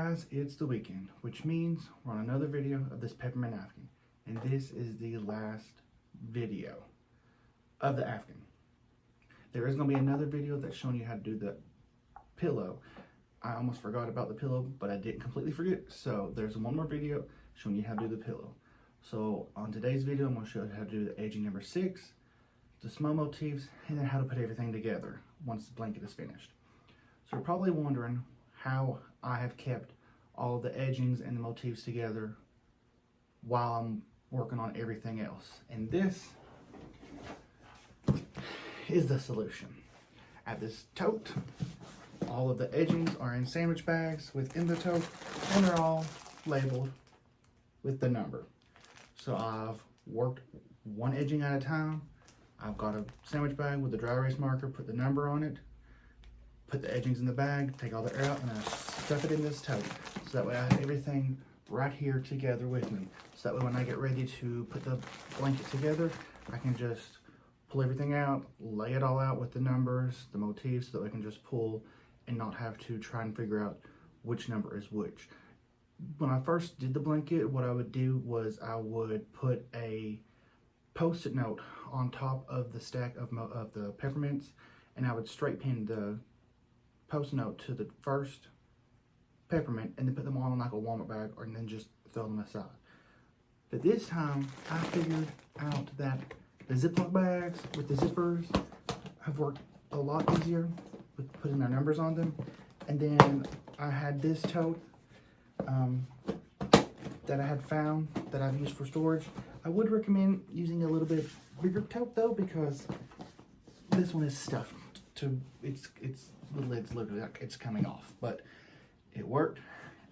guys, it's the weekend, which means we're on another video of this Peppermint Afghan. And this is the last video of the Afghan. There is going to be another video that's showing you how to do the pillow. I almost forgot about the pillow, but I didn't completely forget. So there's one more video showing you how to do the pillow. So on today's video, I'm going to show you how to do the edging number 6, the small motifs, and then how to put everything together once the blanket is finished. So you're probably wondering how I have kept all the edgings and the motifs together while I'm working on everything else. And this is the solution. At this tote, all of the edgings are in sandwich bags within the tote, and they're all labeled with the number. So I've worked one edging at a time. I've got a sandwich bag with a dry erase marker, put the number on it, put the edgings in the bag, take all the air out, and I stuff it in this tote. So that way I have everything right here together with me. So that way when I get ready to put the blanket together, I can just pull everything out, lay it all out with the numbers, the motifs, so that I can just pull and not have to try and figure out which number is which. When I first did the blanket, what I would do was I would put a post-it note on top of the stack of the peppermints, and I would straight pin the post note to the first peppermint and then put them all in like a Walmart bag, or then just throw them aside. But this time I figured out that the Ziploc bags with the zippers have worked a lot easier with putting their numbers on them. And then I had this tote that I had found that I've used for storage. I would recommend using a little bit bigger tote though, because this one is stuffed to it's the lid's literally like it's coming off, but it worked.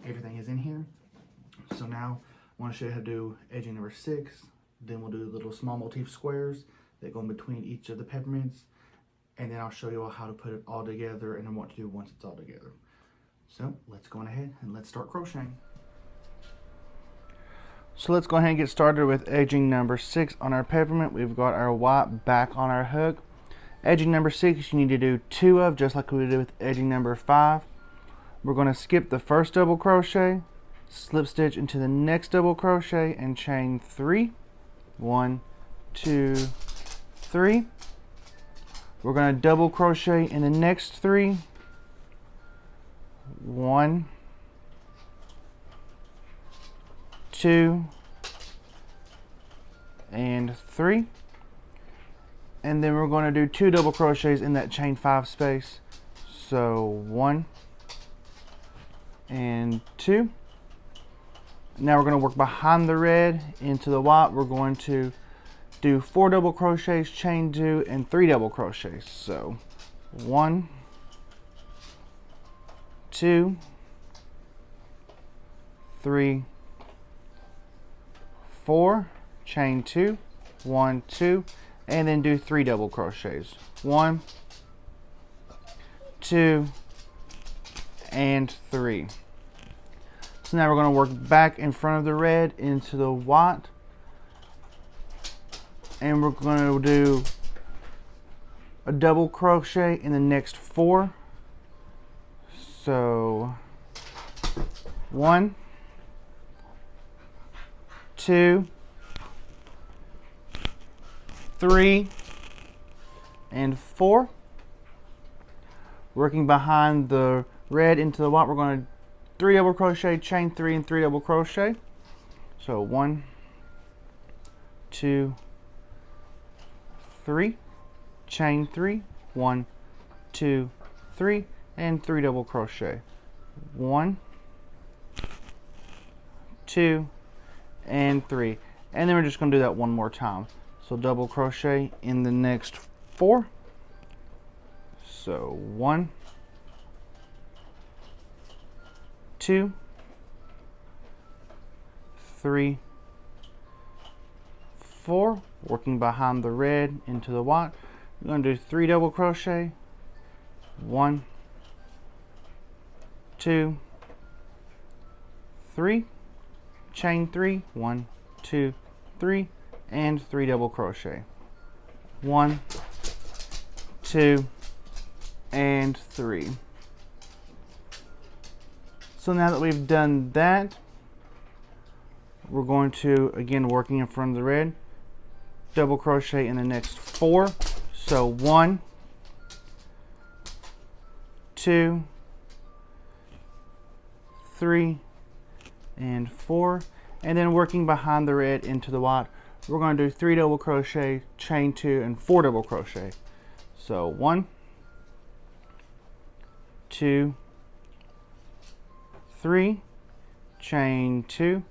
Everything is in here. So now I want to show you how to do edging number 6. Then we'll do little small motif squares that go in between each of the peppermints, and then I'll show you all how to put it all together and then what to do once it's all together. So let's go on ahead and let's start crocheting. So let's go ahead and get started with edging number 6 on our peppermint. We've got our white back on our hook. Edging number 6 you need to do 2 of, just like we did with edging number 5. We're going to skip the first double crochet, slip stitch into the next double crochet, and chain 3. 1, 2, 3. We're going to double crochet in the next 3. 1, 2, and 3. And then we're going to do 2 double crochets in that chain 5 space. So 1 and 2. Now we're going to work behind the red into the white. We're going to do 4 double crochets, chain 2, and 3 double crochets. So 1, 2, 3, 4, chain 2, 1, 2, and then do 3 double crochets. 1, 2, and 3. So now we're going to work back in front of the red into the white, and we're going to do a double crochet in the next 4. So 1, 2, 3, and 4. Working behind the red into the white, we're going to 3 double crochet, chain 3, and 3 double crochet. So 1, 2, 3, chain 3, 1, 2, 3, and 3 double crochet. 1, 2, and 3. And then we're just going to do that one more time. So double crochet in the next 4. So 1, 2, 3, 4. Working behind the red into the white, we're going to do 3 double crochet. 1, 2, 3, chain 3, 1, 2, 3, and 3 double crochet. 1, 2, and 3. So now that we've done that, we're going to, again, working in front of the red, double crochet in the next 4. So 1, 2, 3, and 4, and then working behind the red into the white, we're going to do 3 double crochet, chain 2, and 4 double crochet. So 1, 2, 3, chain 2,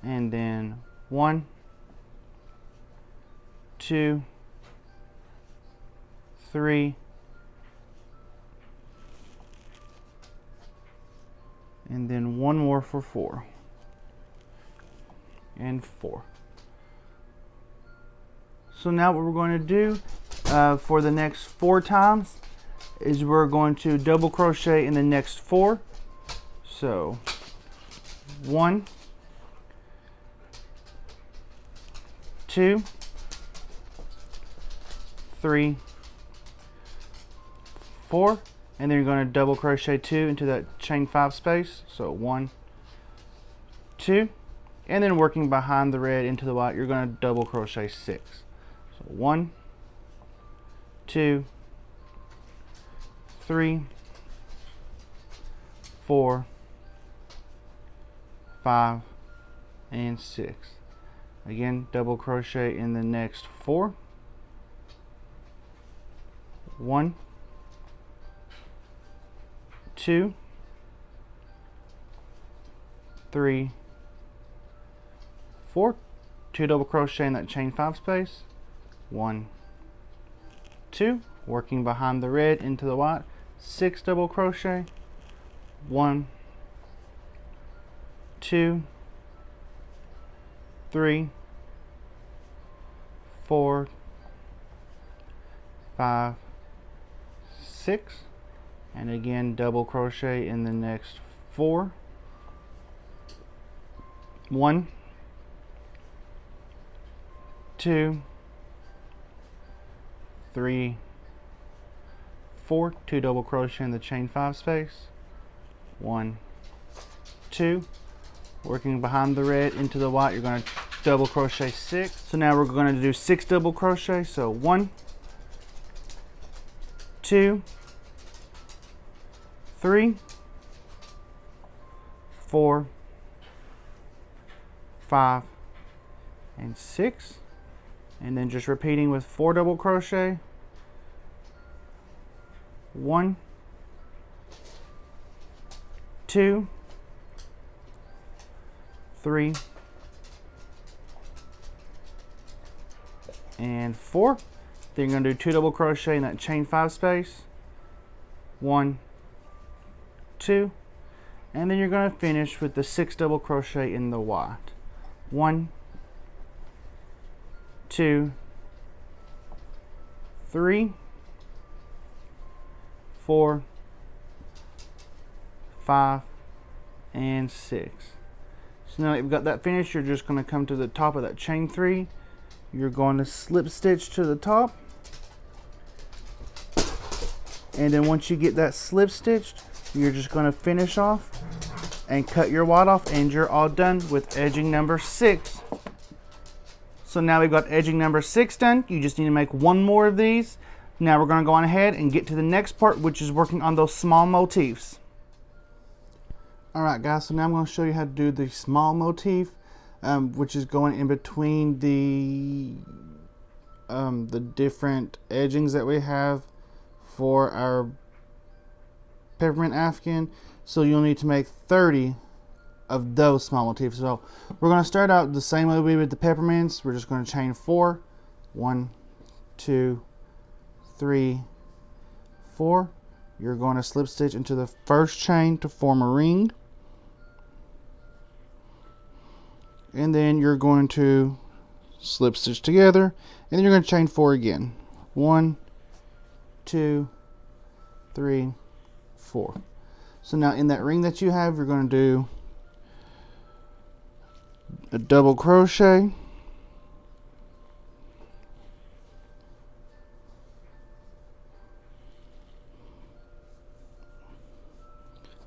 and then 1, 2, 3, and then 1 more for 4, and 4. So now what we're going to do for the next 4 times is we're going to double crochet in the next 4. So 1, 2, 3, 4, and then you're going to double crochet 2 into that chain 5 space. So 1, 2, and then working behind the red into the white, you're going to double crochet 6. So 1, 2, 3, 4, 5, and 6. Again, double crochet in the next 4. 1, 2, 3, 4. 2 double crochet in that chain 5 space. 1, 2, working behind the red into the white, 6 double crochet. 1, 2, 3, 4, 5, 6, and again double crochet in the next 4. 1, 2, 3, 4, 2 double crochet in the chain 5 space. 1, 2, working behind the red into the white, you're going to double crochet 6. So now we're going to do 6 double crochet. So 1, 2, 3, 4, 5, and 6, and then just repeating with 4 double crochet. 1, 2, 3, and 4. Then you're going to do 2 double crochet in that chain 5 space. 1, 2, and then you're going to finish with the 6 double crochet in the white. 1, 2, 3, 4, 5, and 6. So now that you've got that finished, you're just going to come to the top of that chain 3. You're going to slip stitch to the top, and then once you get that slip stitched, you're just going to finish off and cut your wad off, and you're all done with edging number 6. So now we've got edging number 6 done. You just need to make 1 more of these. Now we're going to go on ahead and get to the next part, which is working on those small motifs. Alright guys, so now I'm going to show you how to do the small motif, which is going in between the different edgings that we have for our Peppermint Afghan. So you'll need to make 30 of those small motifs. So we're going to start out the same way we did with the peppermints. We're just going to chain 4. 1, 2, 3, 4. You're going to slip stitch into the first chain to form a ring, and then you're going to slip stitch together, and then you're going to chain 4 again. 1, 2, 3, 4. So now in that ring that you have, you're going to do a double crochet,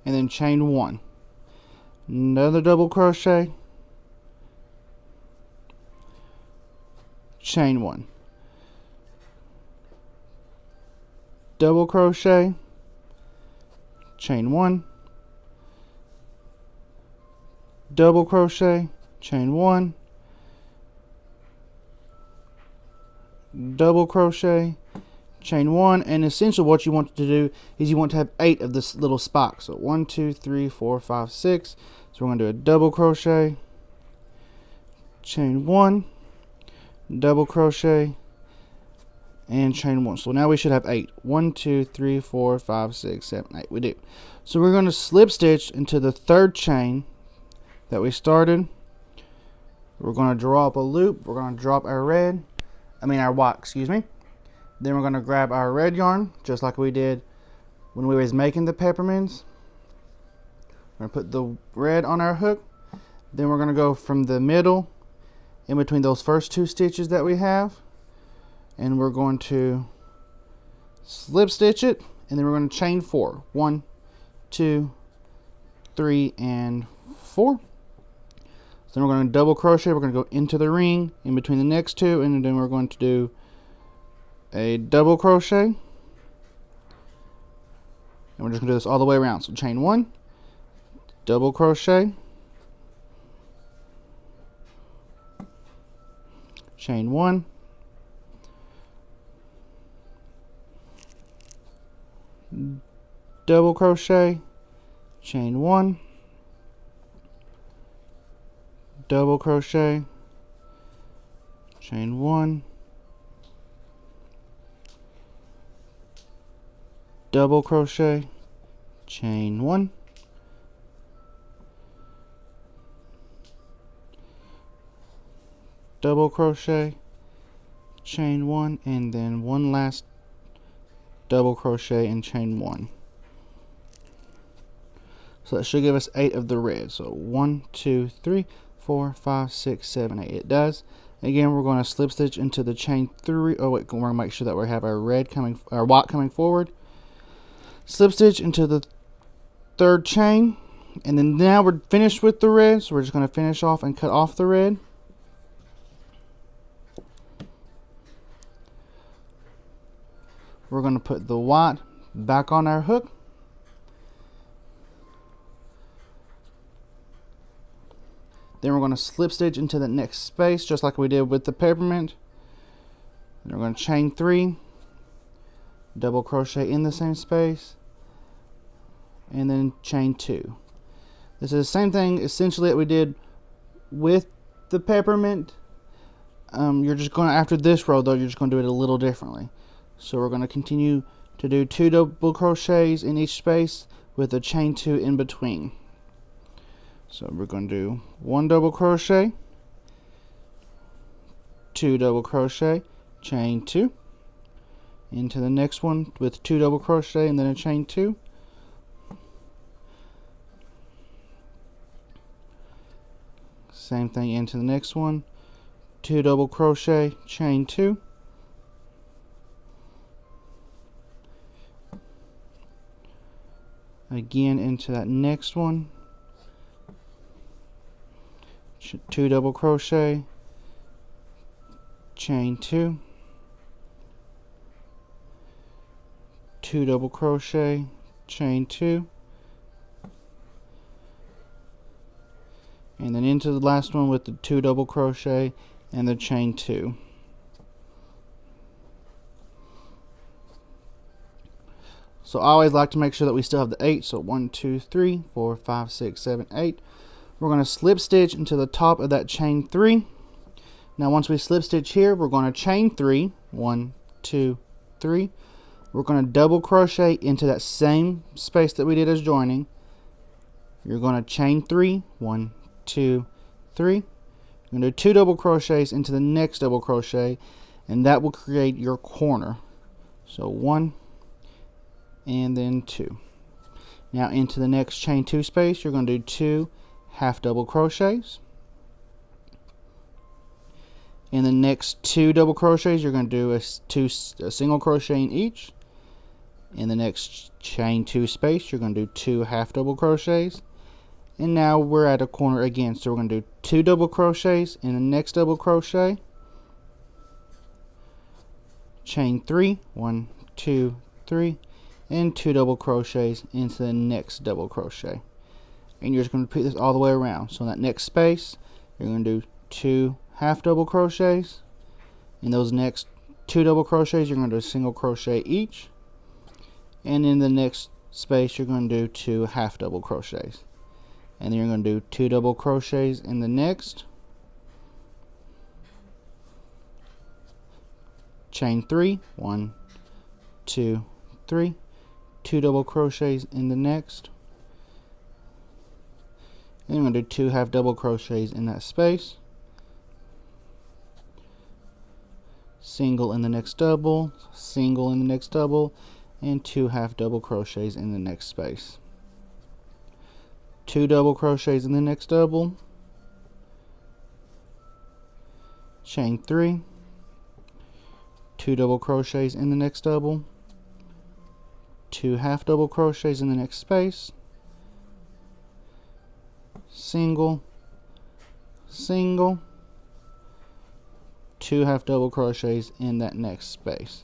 and then chain 1. another double crochet, chain 1, double crochet, chain 1, double crochet, chain 1, double crochet, chain 1, and essentially what you want to do is you want to have 8 of this little spikes. So 1, 2, 3, 4, 5, 6. So we're going to do a double crochet, chain 1, double crochet, and chain 1. So now we should have 8. 1, 2, 3, 4, 5, 6, 7, 8. We do. So we're going to slip stitch into the 3rd chain that we started. We're going to draw up a loop. We're going to drop our our white, excuse me. Then we're going to grab our red yarn, just like we did when we was making the peppermints. We're going to put the red on our hook. Then we're going to go from the middle in between those first 2 stitches that we have, and we're going to slip stitch it, and then we're going to chain 4. 1, 2, 3, and 4. So then we're going to double crochet. We're going to go into the ring in between the next 2, and then we're going to do a double crochet, and we're just going to do this all the way around. So chain 1, double crochet, chain 1, double crochet, chain 1, double crochet, chain 1, double crochet, chain 1, double crochet, chain 1, and then one last double crochet and chain 1. So that should give us 8 of the red. So 1, 2, 3, 4, 5, 6, 7, 8. It does. Again, we're going to slip stitch into the chain 3. Oh wait, we're going to make sure that we have our white coming forward. Slip stitch into the 3rd chain, and then now we're finished with the red, so we're just going to finish off and cut off the red. We're going to put the white back on our hook. Then we're going to slip stitch into the next space, just like we did with the peppermint. And we're going to chain 3, double crochet in the same space, and then chain 2. This is the same thing essentially that we did with the peppermint. You're just going to, after this row though, you're just going to do it a little differently. So we're going to continue to do 2 double crochets in each space with a chain 2 in between. So we're going to do 1 double crochet, 2 double crochet, chain 2, into the next one with 2 double crochet and then a chain 2. Same thing into the next one, 2 double crochet, chain 2. Again into that next one, 2 double crochet, chain 2, 2 double crochet, chain 2, and then into the last one with the 2 double crochet and the chain 2. So I always like to make sure that we still have the 8. So 1, 2, 3, 4, 5, 6, 7, 8. We're going to slip stitch into the top of that chain 3. Now once we slip stitch here, we're going to chain 3. 1, 2, 3. We're going to double crochet into that same space that we did as joining. You're going to chain 3. 1, 2, 3. You're going to do 2 double crochets into the next double crochet, and that will create your corner. So 1 and then 2. Now into the next chain 2 space, you're going to do 2 half double crochets. In the next 2 double crochets, you're going to do a single crochet in each. In the next chain 2 space, you're going to do 2 half double crochets. And now we're at a corner again, so we're going to do 2 double crochets in the next double crochet, chain 3, 1, 2, 3, and 2 double crochets into the next double crochet. And you're just going to repeat this all the way around. So in that next space, you're going to do 2 half double crochets. In those next 2 double crochets, you're going to do a single crochet each. And in the next space, you're going to do 2 half double crochets. And then you're going to do 2 double crochets in the next, chain 3, 1, 2, 3, 2 double crochets in the next, and you're going to do 2 half double crochets in that space, single in the next double, single in the next double, and 2 half double crochets in the next space. 2 double crochets in the next double, chain 3, 2 double crochets in the next double, 2 half double crochets in the next space, single, single, 2 half double crochets in that next space.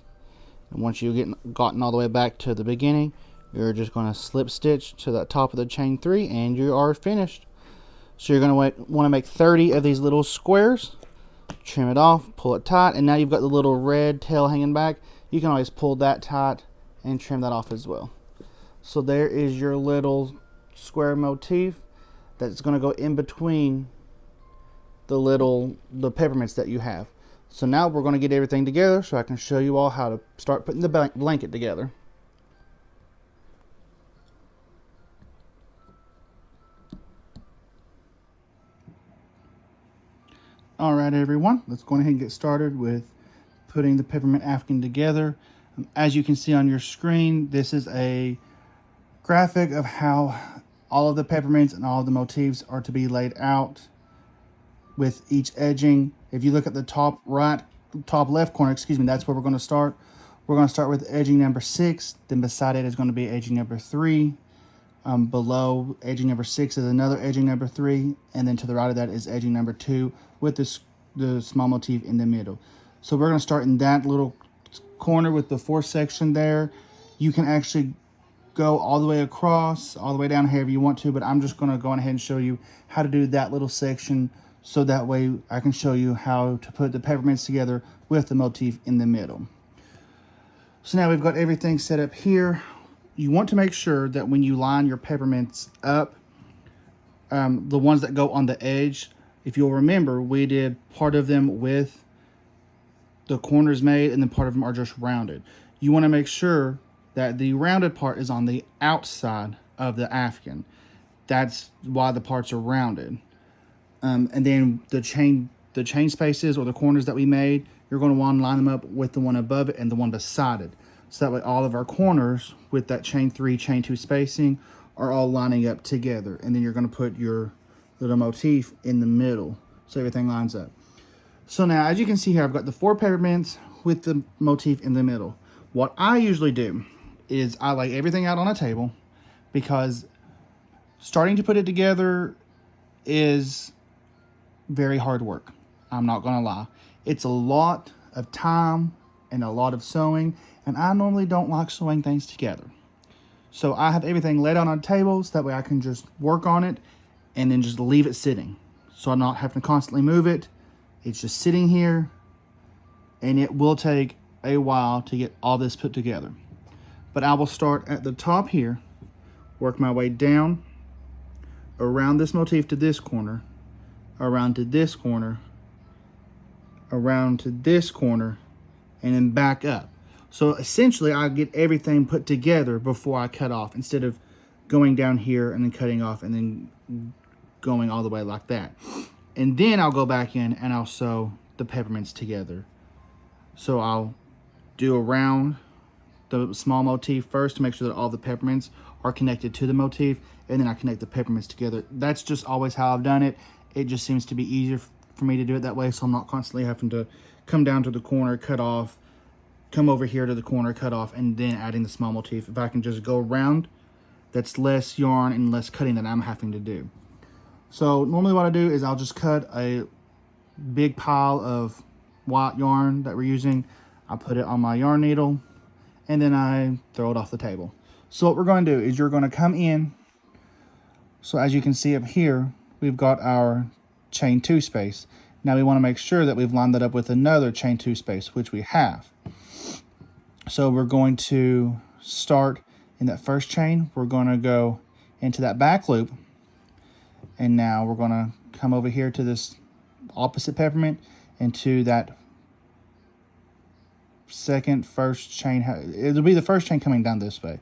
And once you've gotten all the way back to the beginning, you're just going to slip stitch to the top of the chain 3 and you are finished. So you're going to want to make 30 of these little squares, trim it off, pull it tight, and now you've got the little red tail hanging back. You can always pull that tight and trim that off as well. So there is your little square motif that's going to go in between the peppermints that you have. So now we're going to get everything together so I can show you all how to start putting the blanket together. Alright everyone, let's go ahead and get started with putting the Peppermint Afghan together. As you can see on your screen, this is a graphic of how all of the peppermints and all of the motifs are to be laid out with each edging. If you look at the top left corner, that's where we're going to start. We're going to start with edging number 6, then beside it is going to be edging number 3. Below edging number 6 is another edging number 3, and then to the right of that is edging number 2 with the small motif in the middle. So we're going to start in that little corner with the 4th section there. You can actually go all the way across, all the way down however you want to, but I'm just going to go ahead and show you how to do that little section so that way I can show you how to put the peppermints together with the motif in the middle. So now we've got everything set up here. You want to make sure that when you line your peppermints up, the ones that go on the edge, if you'll remember, we did part of them with the corners made and then part of them are just rounded. You want to make sure that the rounded part is on the outside of the Afghan. That's why the parts are rounded. And then the chain spaces or the corners that we made, you're going to want to line them up with the one above it and the one beside it. So that way all of our corners with that chain 3, chain 2 spacing are all lining up together. And then you're going to put your little motif in the middle so everything lines up. So now, as you can see here, I've got the 4 peppermints with the motif in the middle. What I usually do is I lay everything out on a table because starting to put it together is very hard work. I'm not going to lie. It's a lot of time and a lot of sewing, and I normally don't like sewing things together. So I have everything laid out on tables, that way I can just work on it and then just leave it sitting. So I'm not having to constantly move it. It's just sitting here, and it will take a while to get all this put together. But I will start at the top here, work my way down, around this motif to this corner, around to this corner, around to this corner, and then back up. So essentially I get everything put together before I cut off, instead of going down here and then cutting off and then going all the way like that. And then I'll go back in and I'll sew the peppermints together. So I'll do around the small motif first to make sure that all the peppermints are connected to the motif, and then I connect the peppermints together. That's just always how I've done it. It just seems to be easier for me to do it that way, so I'm not constantly having to come down to the corner, cut off, come over here to the corner, cut off, and then adding the small motif. If I can just go around that's less yarn and less cutting that I'm having to do. So normally what I do is I'll just cut a big pile of white yarn that we're using. I put it on my yarn needle and then I throw it off the table. So what we're going to do is you're going to come in. So as you can see up here, we've got our chain 2 space. Now we want to make sure that we've lined that up with another chain 2 space, which we have. So we're going to start in that first chain. We're going to go into that back loop. And now we're going to come over here to this opposite peppermint into that first chain. It'll be the first chain coming down this way.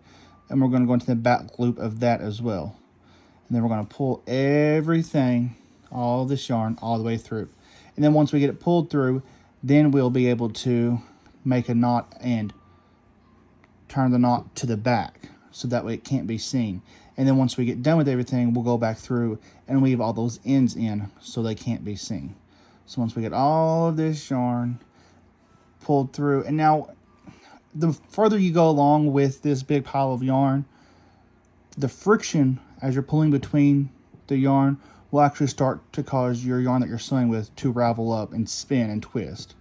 And we're going to go into the back loop of that as well. And then we're going to pull everything, all this yarn, all the way through. And then once we get it pulled through, then we'll be able to make a knot and turn the knot to the back so that way it can't be seen. And then once we get done with everything, we'll go back through and weave all those ends in so they can't be seen. So once we get all of this yarn pulled through, and now the further you go along with this big pile of yarn, the friction as you're pulling between the yarn will actually start to cause your yarn that you're sewing with to ravel up and spin and twist.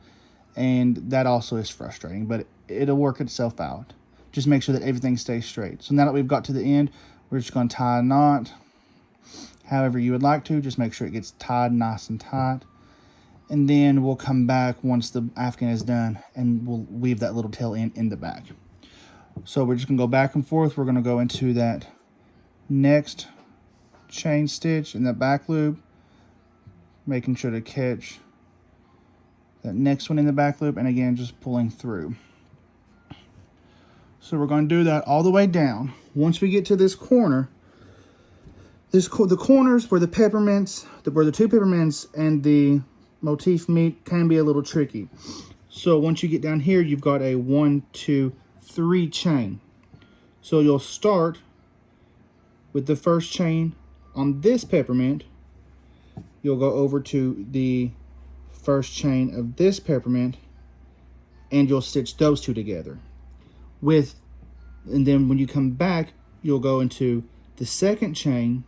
And that also is frustrating, but it'll work itself out. Just make sure that everything stays straight. So now that we've got to the end, we're just going to tie a knot however you would like to. Just make sure it gets tied nice and tight. And then we'll come back once the Afghan is done and we'll weave that little tail end in the back. So we're just going to go back and forth. We're going to go into that next chain stitch in that back loop, making sure to catch that next one in the back loop, and again just pulling through. So we're going to do that all the way down. Once we get to this corner, the corners where the peppermints, where the 2 peppermints and the motif meet, can be a little tricky. So once you get down here, you've got a 1, 2, 3 chain. So you'll start with the first chain on this peppermint. You'll go over to the first chain of this peppermint and you'll stitch those 2 together. And then when you come back, you'll go into the second chain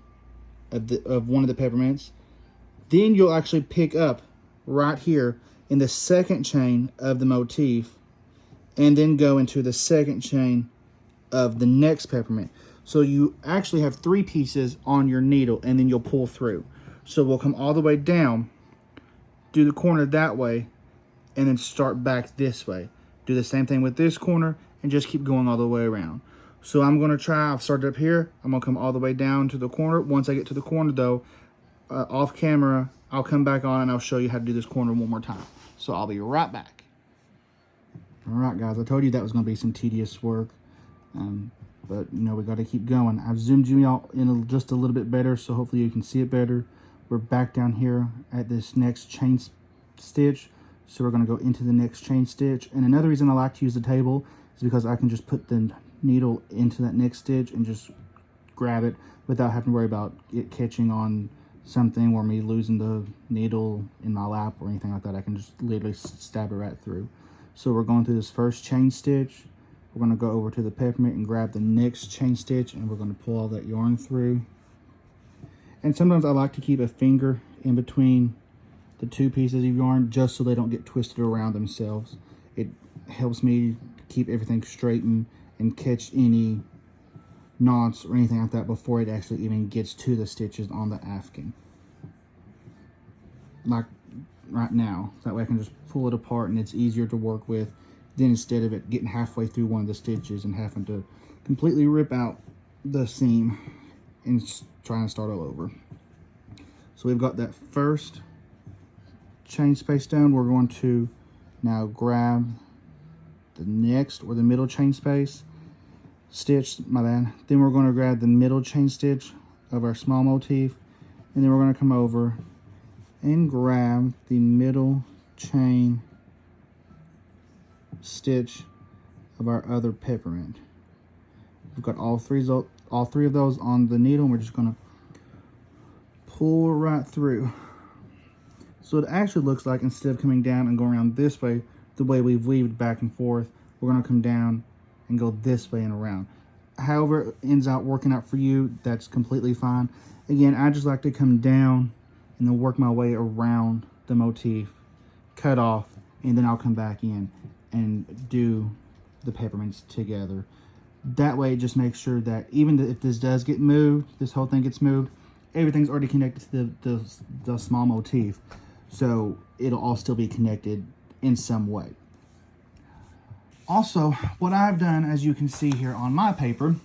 of one of the peppermints. Then you'll actually pick up right here in the second chain of the motif and then go into the second chain of the next peppermint. So you actually have 3 pieces on your needle and then you'll pull through. So we'll come all the way down, do the corner that way, and then start back this way. Do the same thing with this corner and just keep going all the way around. So I'm going to try, I've started up here, I'm going to come all the way down to the corner. Once I get to the corner though, off camera, I'll come back on and I'll show you how to do this corner one more time. So I'll be right back. All right guys, I told you that was going to be some tedious work. But you know, we got to keep going. I've zoomed you out in just a little bit better, so hopefully you can see it better. We're back down here at this next chain stitch. So we're going to go into the next chain stitch. And another reason I like to use the table is because I can just put the needle into that next stitch and just grab it without having to worry about it catching on something or me losing the needle in my lap or anything like that. I can just literally stab it right through. So we're going through this first chain stitch. We're going to go over to the peppermint and grab the next chain stitch, and we're going to pull all that yarn through. And sometimes I like to keep a finger in between the 2 pieces of yarn just so they don't get twisted around themselves. It helps me keep everything straightened and catch any knots or anything like that before it actually even gets to the stitches on the Afghan. Like right now, that way I can just pull it apart and it's easier to work with. Then instead of it getting halfway through one of the stitches and having to completely rip out the seam and trying to start all over. So we've got that first chain space down. We're going to now grab the next or the middle chain space stitch, my bad. Then we're going to grab the middle chain stitch of our small motif, and then we're going to come over and grab the middle chain stitch of our other peppermint. We've got all three of those on the needle, and we're just going to pull right through. So it actually looks like instead of coming down and going around this way, the way we've weaved back and forth, we're going to come down and go this way and around. however it ends out working out for you, that's completely fine. Again, I just like to come down and then work my way around the motif, cut off, and then I'll come back in and do the peppermints together. That way it just makes sure that even if this does get moved, this whole thing gets moved, everything's already connected to the small motif. So it'll all still be connected in some way. Also, what I've done, as you can see here on my paper,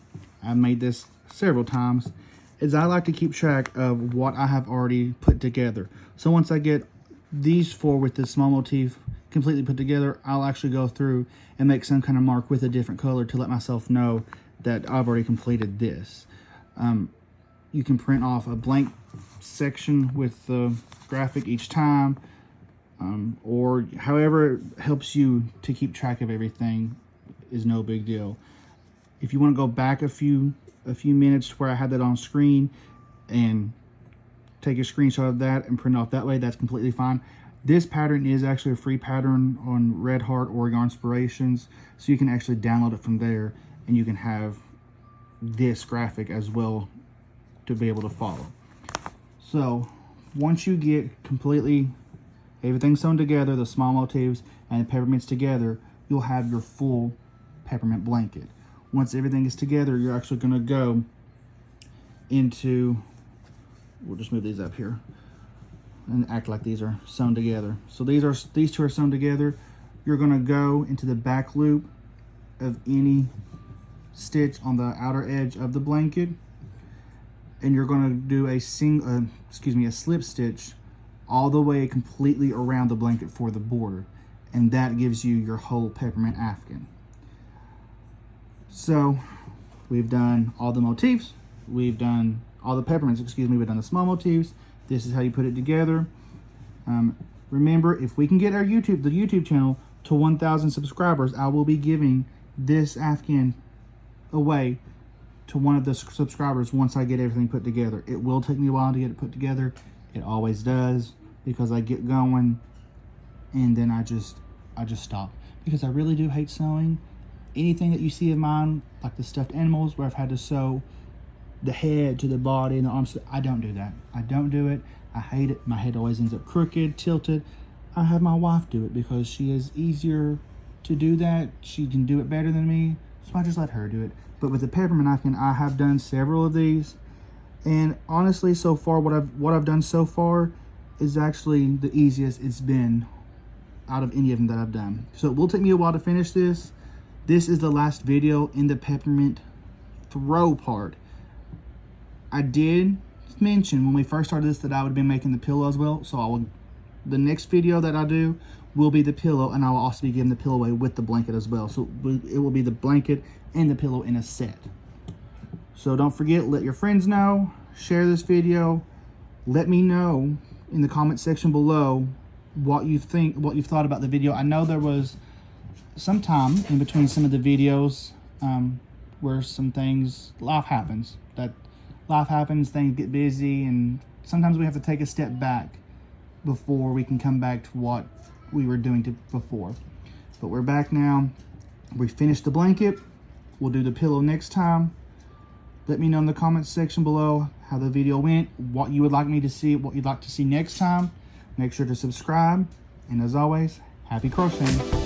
I've made this several times, is I like to keep track of what I have already put together. So once I get these four with the small motif completely put together, I'll actually go through and make some kind of mark with a different color to let myself know that I've already completed this. You can print off a blank section with the graphic each time, or however it helps you to keep track of everything is no big deal. If you want to go back a few minutes to where I had that on screen and take a screenshot of that and print off that way, that's completely fine. This pattern is actually a free pattern on Red Heart Oregon Inspirations, so you can actually download it from there and you can have this graphic as well to be able to follow. So once you get completely everything sewn together, the small motifs and the peppermints together, you'll have your full peppermint blanket. Once everything is together, you're actually going to go into, we'll just move these up here and act like these are sewn together. So these two are sewn together. You're going to go into the back loop of any stitch on the outer edge of the blanket, and you're going to do a slip stitch all the way completely around the blanket for the border, and that gives you your whole Peppermint Afghan. So we've done all the motifs, we've done all the peppermints, we've done the small motifs. This is how you put it together. Remember, if we can get the YouTube channel to 1,000 subscribers, I will be giving this Afghan away to one of the subscribers once I get everything put together. It will take me a while to get it put together. It always does, because I get going and then I just stop, because I really do hate sewing. Anything that you see of mine, like the stuffed animals where I've had to sew the head to the body and the arms, I don't do that. I don't do it. I hate it. My head always ends up crooked, tilted. I have my wife do it because she is easier to do that. She can do it better than me, so I just let her do it. But with the Peppermint Afghan, I have done several of these, and honestly, so far what I've done so far is actually the easiest it's been out of any of them that I've done. So it will take me a while to finish this. This is the last video in the peppermint throw part. I did mention when we first started this that I would have been making the pillow as well, so the next video that I do will be the pillow, and I will also be giving the pillow away with the blanket as well. So it will be the blanket and the pillow in a set. So don't forget, let your friends know, share this video, let me know in the comment section below what you think, what you've thought about the video. I know there was some time in between some of the videos where some things, life happens, things get busy, and sometimes we have to take a step back before we can come back to what we were doing before. But we're back now. We finished the blanket. We'll do the pillow next time. Let me know in the comments section below how the video went, what you would like me to see, what you'd like to see next time. Make sure to subscribe, and as always, happy crocheting.